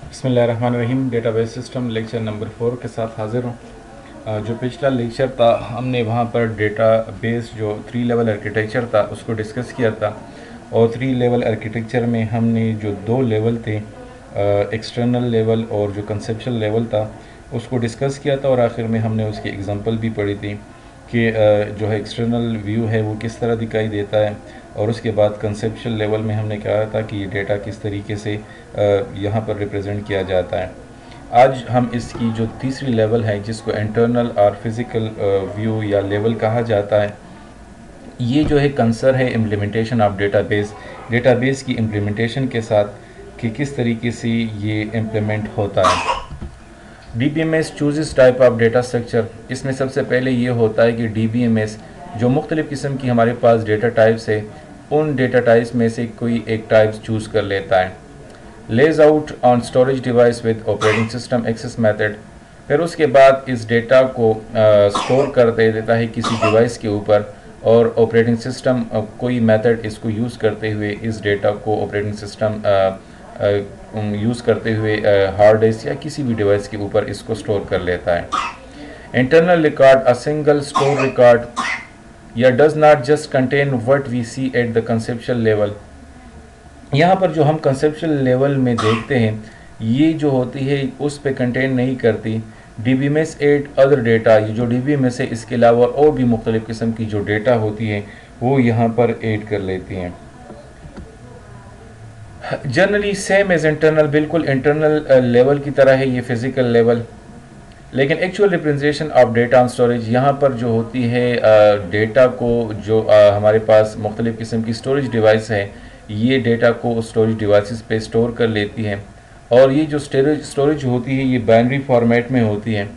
बिस्मिल्लाहिर्रहमानिर्रहीम। Database system lecture number 4 के साथ हाज़िर हूँ। जो पिछला लेक्चर था हमने वहाँ पर डेटाबेस जो 3 लेवल आर्किटेक्चर था उसको डिस्कस किया था, और 3 लेवल आर्किटेक्चर में हमने जो 2 लेवल थे, एक्सटर्नल लेवल और जो कंसेप्चुअल लेवल था, उसको डिस्कस किया था, और आखिर में हमने उसकी एग्जांपल भी पढ़ी थी कि जो है एक्सटर्नल व्यू है वो किस तरह दिखाई देता है, और उसके बाद कंसेप्चुअल लेवल में हमने कहा था कि डेटा किस तरीके से यहाँ पर रिप्रेजेंट किया जाता है। आज हम इसकी जो तीसरी लेवल है जिसको इंटरनल और फिज़िकल व्यू या लेवल कहा जाता है, ये जो है कंसर है इम्प्लीमेंटेशन ऑफ डेटाबेस की इम्प्लीमेंटेशन के साथ कि किस तरीके से ये इम्प्लीमेंट होता है। DBMS choose type of data structure. इसमें सबसे पहले ये होता है कि DBMS जो मुख्तलिफ़ किस्म की हमारे पास डेटा टाइप्स है, उन डेटा टाइप्स में से कोई एक टाइप्स चूज़ कर लेता है। Lays out on storage device with operating system access method. फिर उसके बाद इस डेटा को स्टोर कर दे देता है किसी डिवाइस के ऊपर, और ऑपरेटिंग सिस्टम कोई मेथड इसको यूज़ करते हुए इस डेटा को ऑपरेटिंग सिस्टम यूज़ करते हुए हार्ड डिस्क या किसी भी डिवाइस के ऊपर इसको स्टोर कर लेता है। Internal record a single store record या does not just contain what we see at the conceptual level. यहाँ पर जो हम कंसेप्चुअल लेवल में देखते हैं ये जो होती है उस पे कंटेन नहीं करती। DBMS एड अदर डेटा, ये जो DBMS है इसके अलावा और भी मुख्तलिफ़ किस्म की जो डेटा होती है वो यहाँ पर ऐड कर लेती हैं। जनरली सेम एज इंटरनल, बिल्कुल इंटरनल लेवल की तरह है ये फिज़िकल लेवल, लेकिन actual representation of data on storage यहाँ पर जो होती है डेटा को जो हमारे पास मुख्तलिफ़ किस्म की स्टोरेज डिवाइस है, ये डेटा को स्टोरेज डिवाइसेस पे स्टोर कर लेती हैं, और ये जो स्टोरेज होती है ये बाइनरी फॉर्मेट में होती है।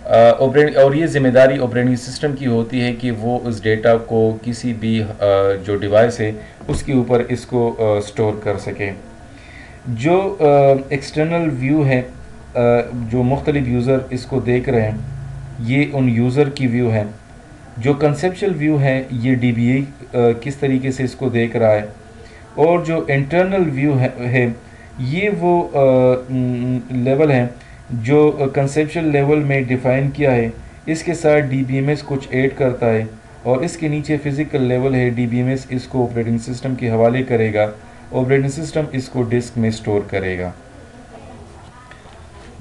और ये ज़िम्मेदारी ऑपरेटिंग सिस्टम की होती है कि वो उस डेटा को किसी भी जो डिवाइस है उसके ऊपर इसको स्टोर कर सके। जो एक्सटर्नल व्यू है, जो मुख्तलिफ यूज़र इसको देख रहे हैं, ये उन यूज़र की व्यू है। जो कंसेप्चुअल व्यू है ये DBA किस तरीके से इसको देख रहा है, और जो इंटरनल व्यू है ये वो लेवल है जो कंसेप्चुअल लेवल में डिफ़ाइन किया है, इसके साथ DBMS कुछ ऐड करता है, और इसके नीचे फ़िज़िकल लेवल है, DBMS इसको ऑपरेटिंग सिस्टम के हवाले करेगा, ऑपरेटिंग सिस्टम इसको डिस्क में स्टोर करेगा।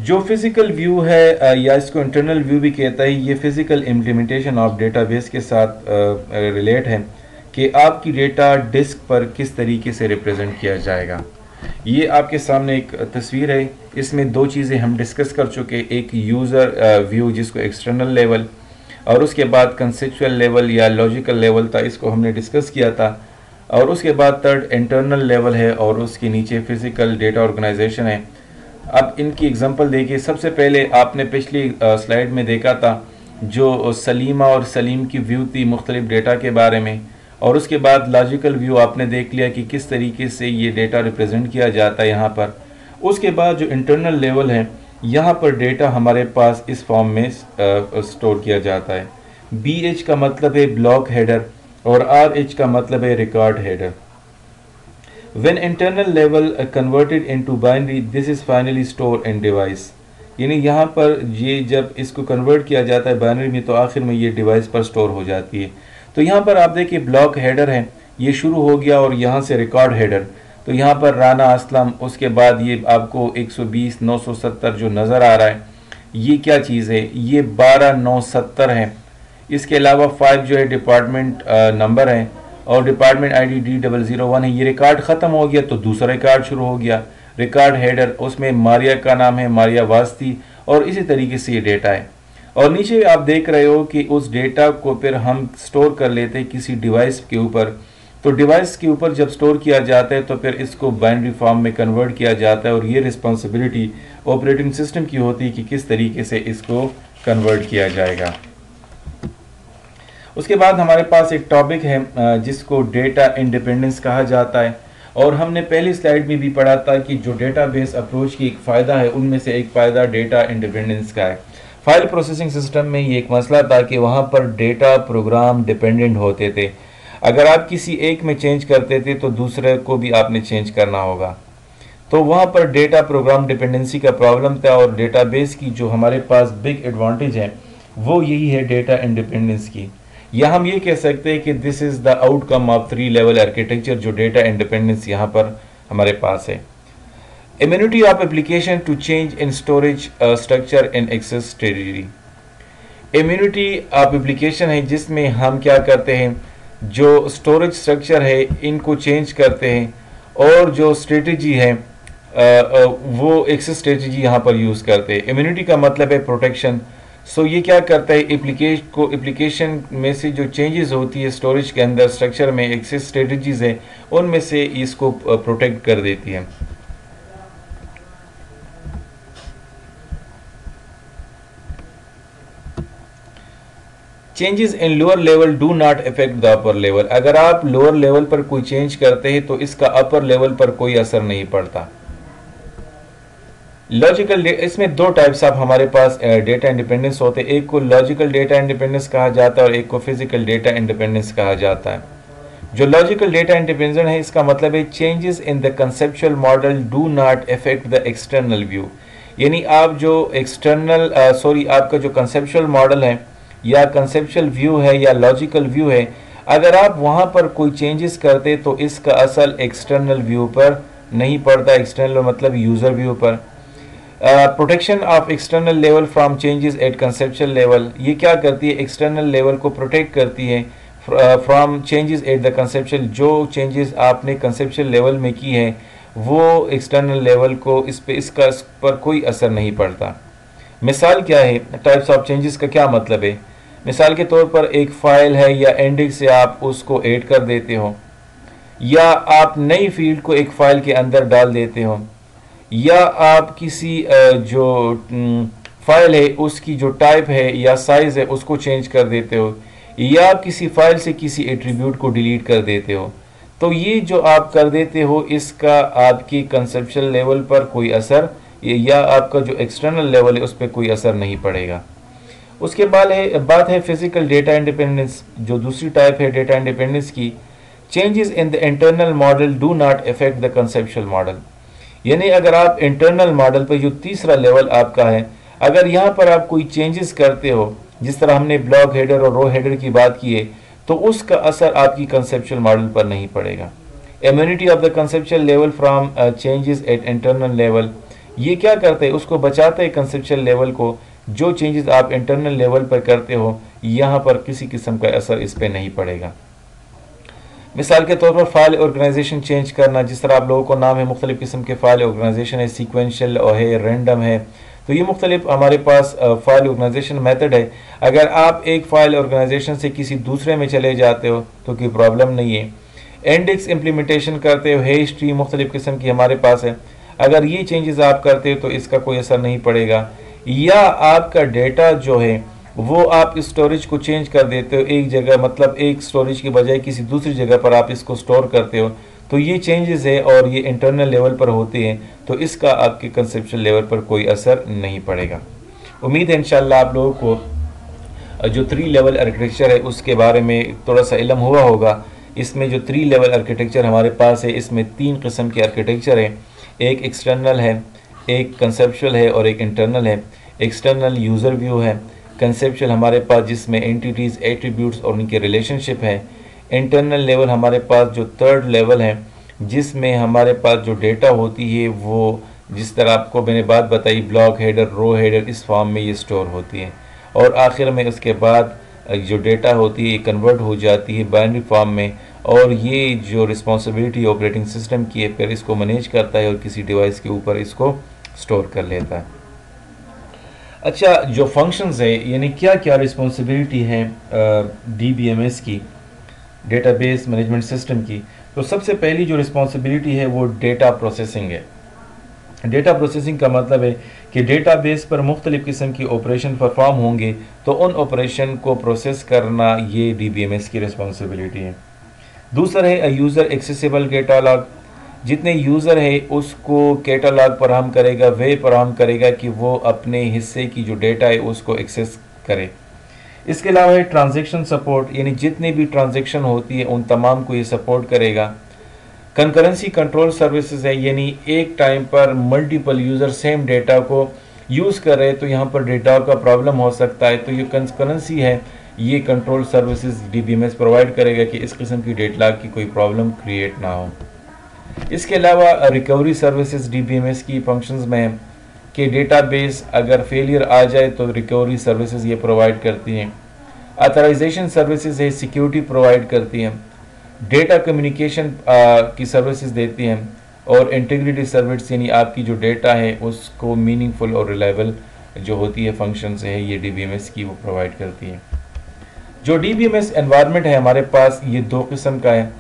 जो फिज़िकल व्यू है या इसको इंटरनल व्यू भी कहता है, ये फ़िज़िकल इम्प्लीमेंटेशन ऑफ डेटाबेस के साथ रिलेट है कि आपकी डेटा डिस्क पर किस तरीके से रिप्रेजेंट किया जाएगा। ये आपके सामने एक तस्वीर है, इसमें दो चीज़ें हम डिस्कस कर चुके, एक यूज़र व्यू जिसको एक्सटर्नल लेवल, और उसके बाद कंसेप्चुअल लेवल या लॉजिकल लेवल था, इसको हमने डिस्कस किया था, और उसके बाद थर्ड इंटरनल लेवल है, और उसके नीचे फ़िज़िकल डेटा ऑर्गेनाइजेशन है। अब इनकी एग्जांपल देखिए। सबसे पहले आपने पिछली स्लाइड में देखा था जो सलीमा और सलीम की व्यू थी मुख्तलिफ डेटा के बारे में, और उसके बाद लॉजिकल व्यू आपने देख लिया कि किस तरीके से ये डेटा रिप्रेजेंट किया जाता है यहाँ पर। उसके बाद जो इंटरनल लेवल है, यहाँ पर डेटा हमारे पास इस फॉर्म में स्टोर किया जाता है। BH का मतलब है ब्लॉक हेडर, और RH का मतलब है record header. When internal level converted into binary, this is finally stored in device। यानी यहाँ पर ये जब इसको कन्वर्ट किया जाता है बाइनरी में तो आखिर में ये डिवाइस पर स्टोर हो जाती है। तो यहाँ पर आप देखिए ब्लॉक हेडर है, ये शुरू हो गया, और यहाँ से रिकॉर्ड हेडर, तो यहाँ पर राना असलम, उसके बाद ये आपको 120,970 जो नज़र आ रहा है ये क्या चीज़ है, ये 12,970 है। इसके अलावा 5 जो है डिपार्टमेंट नंबर है, और डिपार्टमेंट ID D001 है। ये रिकॉर्ड ख़त्म हो गया तो दूसरा रिकॉर्ड शुरू हो गया, रिकॉर्ड हेडर, उसमें मारिया का नाम है, मारिया वास्ती, और इसी तरीके से ये डेटा है। और नीचे आप देख रहे हो कि उस डेटा को फिर हम स्टोर कर लेते हैं किसी डिवाइस के ऊपर, तो डिवाइस के ऊपर जब स्टोर किया जाता है तो फिर इसको बाइनरी फॉर्म में कन्वर्ट किया जाता है, और ये रिस्पॉन्सिबिलिटी ऑपरेटिंग सिस्टम की होती है कि किस तरीके से इसको कन्वर्ट किया जाएगा। उसके बाद हमारे पास एक टॉपिक है जिसको डेटा इंडिपेंडेंस कहा जाता है, और हमने पहली स्लाइड में भी पढ़ा था कि जो डेटाबेस अप्रोच की एक फ़ायदा है उनमें से एक फ़ायदा डेटा इंडिपेंडेंस का है। फाइल प्रोसेसिंग सिस्टम में ये एक मसला था कि वहाँ पर डेटा प्रोग्राम डिपेंडेंट होते थे। अगर आप किसी एक में चेंज करते थे तो दूसरे को भी आपने चेंज करना होगा। तो वहाँ पर डेटा प्रोग्राम डिपेंडेंसी का प्रॉब्लम था, और डेटाबेस की जो हमारे पास बिग एडवांटेज है वो यही है डेटा इंडिपेंडेंस की। या हम ये कह सकते हैं कि this is the outcome of 3 level architecture, जो डेटा इंडिपेंडेंस यहाँ पर हमारे पास है। Immunity of application to change in storage structure in access strategy. Immunity of application है जिसमें हम क्या करते हैं, जो स्टोरेज स्ट्रक्चर है इनको चेंज करते हैं, और जो स्ट्रेटजी है वो एक्सेस स्ट्रेटजी यहाँ पर यूज़ करते हैं। इम्यूनिटी का मतलब है प्रोटेक्शन। सो ये क्या करता है, एप्लीकेशन में से जो चेंजेस होती है स्टोरेज के अंदर स्ट्रक्चर में, एक्सेस स्ट्रेटजीज है उनमें से इसको प्रोटेक्ट कर देती है। Changes in lower level do not affect the upper level. अगर आप लोअर लेवल पर कोई चेंज करते हैं तो इसका अपर लेवल पर कोई असर नहीं पड़ता। लॉजिकल, इसमें दो टाइप्स ऑफ हमारे पास डेटा इंडिपेंडेंस होते हैं, एक को लॉजिकल डेटा इंडिपेंडेंस कहा जाता है और एक को फिजिकल डेटा इंडिपेंडेंस कहा जाता है। जो लॉजिकल डेटा इंडिपेंडेंस है इसका मतलब है changes in the conceptual model do not affect the external view. यानी आप जो एक्सटर्नल आपका जो कंसेप्चुअल मॉडल है या कंसेप्चुअल व्यू है या लॉजिकल व्यू है, अगर आप वहां पर कोई चेंजेस करते तो इसका असर एक्सटर्नल व्यू पर नहीं पड़ता। एक्सटर्नल मतलब यूजर व्यू पर। Protection of external level from changes at conceptual level, ये क्या करती है, एक्सटर्नल लेवल को प्रोटेक्ट करती है from changes at the conceptual. जो चेंजेस आपने कंसेप्चुअल लेवल में की है वो एक्सटर्नल लेवल को इस पर कोई असर नहीं पड़ता। मिसाल क्या है, टाइप्स ऑफ चेंजेस का क्या मतलब है। मिसाल के तौर पर एक फाइल है या इंडेक्स से आप उसको ऐड कर देते हो, या आप नई फील्ड को एक फाइल के अंदर डाल देते हो, या आप किसी जो फाइल है उसकी जो टाइप है या साइज है उसको चेंज कर देते हो, या आप किसी फाइल से किसी एट्रीब्यूट को डिलीट कर देते हो। तो ये जो आप कर देते हो इसका आपकी कंसेप्चुअल लेवल पर कोई असर या आपका जो एक्सटर्नल लेवल है उस पर कोई असर नहीं पड़ेगा। उसके बाद बात है फिजिकल डेटा इंडिपेंडेंस, जो दूसरी टाइप है डेटा इंडिपेंडेंस की। Changes in the internal model do not affect the conceptual model. यानी अगर आप इंटरनल मॉडल पर जो तीसरा लेवल आपका है, अगर यहाँ पर आप कोई चेंजेस करते हो, जिस तरह हमने ब्लॉक हेडर और रो हेडर की बात की है, तो उसका असर आपकी कंसेप्चुअल मॉडल पर नहीं पड़ेगा। Immunity of the conceptual level from changes at internal level, ये क्या करते हैं, उसको बचाते हैं कंसेप्चुअल लेवल को। जो चेंजेस आप इंटरनल लेवल पर करते हो यहाँ पर किसी किस्म का असर इस पर नहीं पड़ेगा। मिसाल के तौर पर फाइल ऑर्गेनाइजेशन चेंज करना, जिस तरह आप लोगों को नाम है मुख्तलिफ किस्म के फाइल ऑर्गेनाइजेशन है, सीक्वेंशियल है, रैंडम है, तो ये मुख्तलिफ हमारे पास फाइल ऑर्गेनाइजेशन मेथड है। अगर आप एक फाइल ऑर्गेनाइजेशन से किसी दूसरे में चले जाते हो तो कोई प्रॉब्लम नहीं है। इंडेक्स इम्प्लीमेंटेशन करते हो, हैश ट्री मुख्तलिफ किस्म की हमारे पास है, अगर ये चेंजेस आप करते हो तो इसका कोई असर नहीं पड़ेगा। या आपका डेटा जो है वो आप स्टोरेज को चेंज कर देते हो एक जगह, मतलब एक स्टोरेज के बजाय किसी दूसरी जगह पर आप इसको स्टोर करते हो, तो ये चेंजेस है और ये इंटरनल लेवल पर होते हैं, तो इसका आपके कंसेप्चुअल लेवल पर कोई असर नहीं पड़ेगा। उम्मीद है इंशाल्लाह आप लोगों को जो 3 लेवल आर्किटेक्चर है उसके बारे में थोड़ा सा इल्म हुआ होगा। इसमें जो 3 लेवल आर्किटेक्चर हमारे पास है, इसमें 3 किस्म के आर्किटेक्चर है, एक एक्सटर्नल है, एक कंसेप्चुअल है और एक इंटरनल है। एक्सटर्नल यूज़र व्यू है, कंसेप्चुअल हमारे पास जिसमें एंटिटीज़, एट्रीब्यूट्स और उनके रिलेशनशिप है। इंटरनल लेवल हमारे पास जो 3rd लेवल है जिसमें हमारे पास जो डेटा होती है वो जिस तरह आपको मैंने बात बताई, ब्लॉक हेडर, रो हेडर, इस फॉर्म में ये स्टोर होती है, और आखिर में उसके बाद जो डेटा होती है कन्वर्ट हो जाती है बाइनरी फॉर्म में, और ये जो रिस्पॉन्सिबिलिटी ऑपरेटिंग सिस्टम की है फिर इसको मैनेज करता है और किसी डिवाइस के ऊपर इसको स्टोर कर लेता है। अच्छा, जो फंक्शंस है यानी क्या क्या रिस्पॉन्सिबिलिटी है DBMS की, डेटाबेस मैनेजमेंट सिस्टम की, तो सबसे पहली जो रिस्पॉन्सिबिलिटी है वो डेटा प्रोसेसिंग है। डेटा प्रोसेसिंग का मतलब है कि डेटाबेस पर मुख्तलिफ़ किस्म की ऑपरेशन परफॉर्म होंगे, तो उन ऑपरेशन को प्रोसेस करना ये DBMS की रिस्पॉन्सिबिलिटी है। दूसरा है यूज़र एक्सेसिबल कैटालॉग, जितने यूज़र है उसको कैटालॉग फराहम करेगा, वे फराहम करेगा कि वो अपने हिस्से की जो डेटा है उसको एक्सेस करे। इसके अलावा है ट्रांजैक्शन सपोर्ट, यानी जितनी भी ट्रांजैक्शन होती है उन तमाम को ये सपोर्ट करेगा। कंकरेंसी कंट्रोल सर्विसेज है, यानी एक टाइम पर मल्टीपल यूज़र सेम डेटा को यूज़ कर रहे हैं तो यहाँ पर डेटा का प्रॉब्लम हो सकता है। तो ये कंकरेंसी है, ये कंट्रोल सर्विसेज DBMS प्रोवाइड करेगा कि इस किस्म की डेटा की कोई प्रॉब्लम क्रिएट ना हो। इसके अलावा रिकवरी सर्विसेज DBMS की फंक्शंस में है कि डेटाबेस अगर फेलियर आ जाए तो रिकवरी सर्विसेज ये प्रोवाइड करती हैं। ऑथराइजेशन सर्विसेज है, सिक्योरिटी प्रोवाइड करती हैं। डेटा कम्युनिकेशन की सर्विसेज देती हैं और इंटीग्रिटी सर्विस यानी आपकी जो डेटा है उसको मीनिंगफुल और रिलायबल जो होती है फंक्शंस है ये DBMS की वो प्रोवाइड करती है। जो DBMS एनवायरनमेंट है हमारे पास ये दो किस्म का है,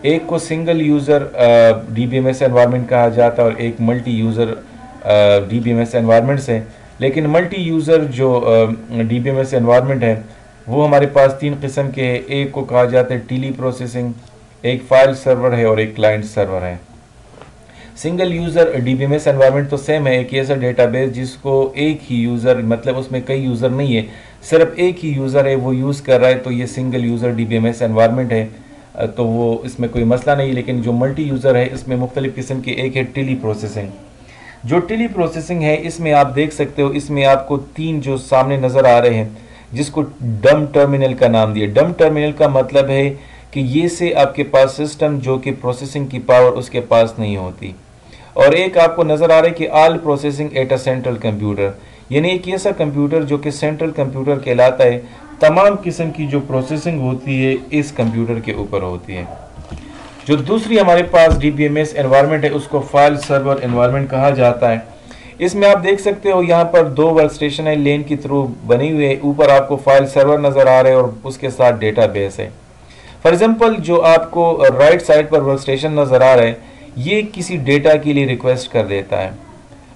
एक को सिंगल यूज़र DBMS एनवायरनमेंट कहा जाता है और एक मल्टी यूज़र DBMS एनवायरनमेंट्स है। लेकिन मल्टी यूज़र जो DBMS एनवायरनमेंट है वो हमारे पास तीन किस्म के हैं। एक को कहा जाता है टेली प्रोसेसिंग, एक फाइल सर्वर है और एक क्लाइंट सर्वर है। सिंगल यूज़र DBMS एनवायरनमेंट तो सेम है, एक ऐसा डेटाबेस जिसको एक ही यूज़र, मतलब उसमें कई यूज़र नहीं है, सिर्फ एक ही यूज़र है वो यूज़ कर रहा है, तो ये सिंगल यूज़र DBMS एनवायरनमेंट है, तो वो इसमें कोई मसला नहीं। लेकिन जो मल्टी यूज़र है इसमें मुख्तलिफ किस्म की, एक है टेली प्रोसेसिंग। जो टेली प्रोसेसिंग है इसमें आप देख सकते हो, इसमें आपको तीन जो सामने नज़र आ रहे हैं जिसको डम टर्मिनल का नाम दिया। डम टर्मिनल का मतलब है कि ये से आपके पास सिस्टम जो कि प्रोसेसिंग की पावर उसके पास नहीं होती। और एक आपको नज़र आ रहा है कि all processing at a central computer, यानी एक ऐसा कंप्यूटर जो कि सेंट्रल कंप्यूटर कहलाता है, तमाम किस्म की जो प्रोसेसिंग होती है इस कंप्यूटर के ऊपर होती है। जो दूसरी हमारे पास DBMS एनवायरनमेंट है उसको फाइल सर्वर एनवायरनमेंट कहा जाता है। इसमें आप देख सकते हो यहाँ पर दो वर्क स्टेशन है, लेन की थ्रू बनी हुई है, ऊपर आपको फाइल सर्वर नज़र आ रहे हैं और उसके साथ डेटाबेस है। फॉर एग्जांपल जो आपको राइट साइड पर वर्क स्टेशन नज़र आ रहा है ये किसी डेटा के लिए रिक्वेस्ट कर देता है,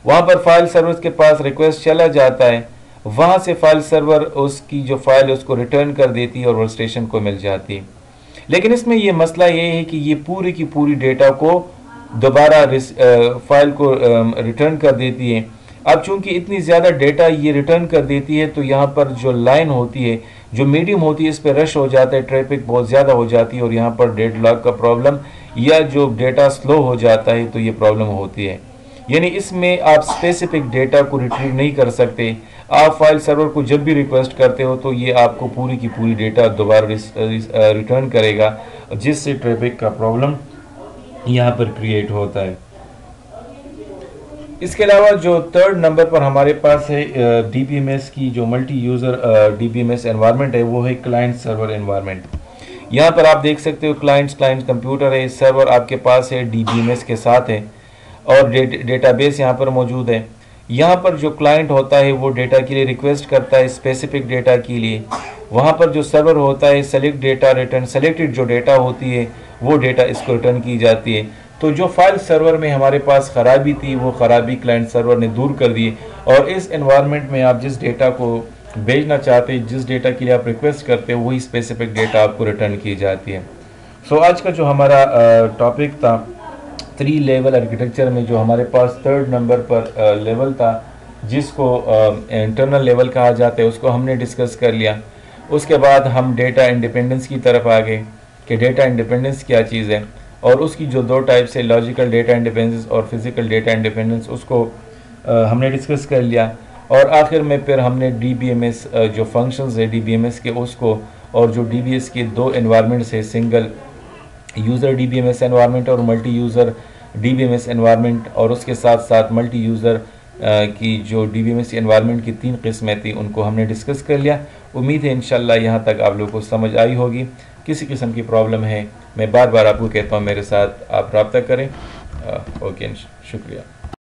वहाँ पर फाइल सर्वर के पास रिक्वेस्ट चला जाता है, वहाँ से फाइल सर्वर उसकी जो फाइल है उसको रिटर्न कर देती है और वर्क स्टेशन को मिल जाती है। लेकिन इसमें ये मसला ये है कि ये पूरी की पूरी डेटा को दोबारा फाइल को रिटर्न कर देती है। अब चूंकि इतनी ज़्यादा डेटा ये रिटर्न कर देती है तो यहाँ पर जो लाइन होती है, जो मीडियम होती है, इस पर रश हो जाता है, ट्रैफिक बहुत ज़्यादा हो जाती है और यहाँ पर डेडलॉक का प्रॉब्लम या जो डेटा स्लो हो जाता है तो ये प्रॉब्लम होती है। यानी इसमें आप स्पेसिफिक डेटा को रिट्रीव नहीं कर सकते। आप फाइल सर्वर को जब भी रिक्वेस्ट करते हो तो ये आपको पूरी की पूरी डेटा दोबारा रिटर्न करेगा, जिससे ट्रैफिक का प्रॉब्लम यहाँ पर क्रिएट होता है। इसके अलावा जो थर्ड नंबर पर हमारे पास है DBMS की जो मल्टी यूज़र DBMS एनवायरनमेंट है वो है क्लाइंट सर्वर एनवायरनमेंट। यहाँ पर आप देख सकते हो क्लाइंट कंप्यूटर है, सर्वर आपके पास है DBMS के साथ है और डेटाबेस यहाँ पर मौजूद है। यहाँ पर जो क्लाइंट होता है वो डेटा के लिए रिक्वेस्ट करता है स्पेसिफिक डेटा के लिए, वहाँ पर जो सर्वर होता है सेलेक्ट डेटा रिटर्न, सेलेक्टेड जो डेटा होती है वो डेटा इसको रिटर्न की जाती है। तो जो फाइल सर्वर में हमारे पास ख़राबी थी वो ख़राबी क्लाइंट सर्वर ने दूर कर दी और इस एनवायरनमेंट में आप जिस डेटा को भेजना चाहते हैं, जिस डेटा के लिए आप रिक्वेस्ट करते हो वही स्पेसिफिक डेटा आपको रिटर्न की जाती है। सो आज का जो हमारा टॉपिक था 3 लेवल आर्किटेक्चर में, जो हमारे पास थर्ड नंबर पर लेवल था जिसको इंटरनल लेवल कहा जाता है, उसको हमने डिस्कस कर लिया। उसके बाद हम डेटा इंडिपेंडेंस की तरफ आ गए कि डेटा इंडिपेंडेंस क्या चीज़ है और उसकी जो दो टाइप्स है, लॉजिकल डेटा इंडिपेंडेंस और फिजिकल डेटा इंडिपेंडेंस, उसको हमने डिस्कस कर लिया। और आखिर में फिर हमने DBMS जो फंक्शंस है DBMS के उसको, और जो DBMS के दो एनवायरनमेंट्स है, सिंगल यूज़र DBMS एनवायरनमेंट और मल्टी यूज़र DBMS एनवायरनमेंट, और उसके साथ साथ मल्टी यूज़र की जो DBMS एनवायरनमेंट की 3 किस्में थी उनको हमने डिस्कस कर लिया। उम्मीद है इंशाल्लाह यहाँ तक आप लोगों को समझ आई होगी। किसी किस्म की प्रॉब्लम है मैं बार बार आपको कहता हूँ मेरे साथ आप रब्ता करें। ओके, शुक्रिया।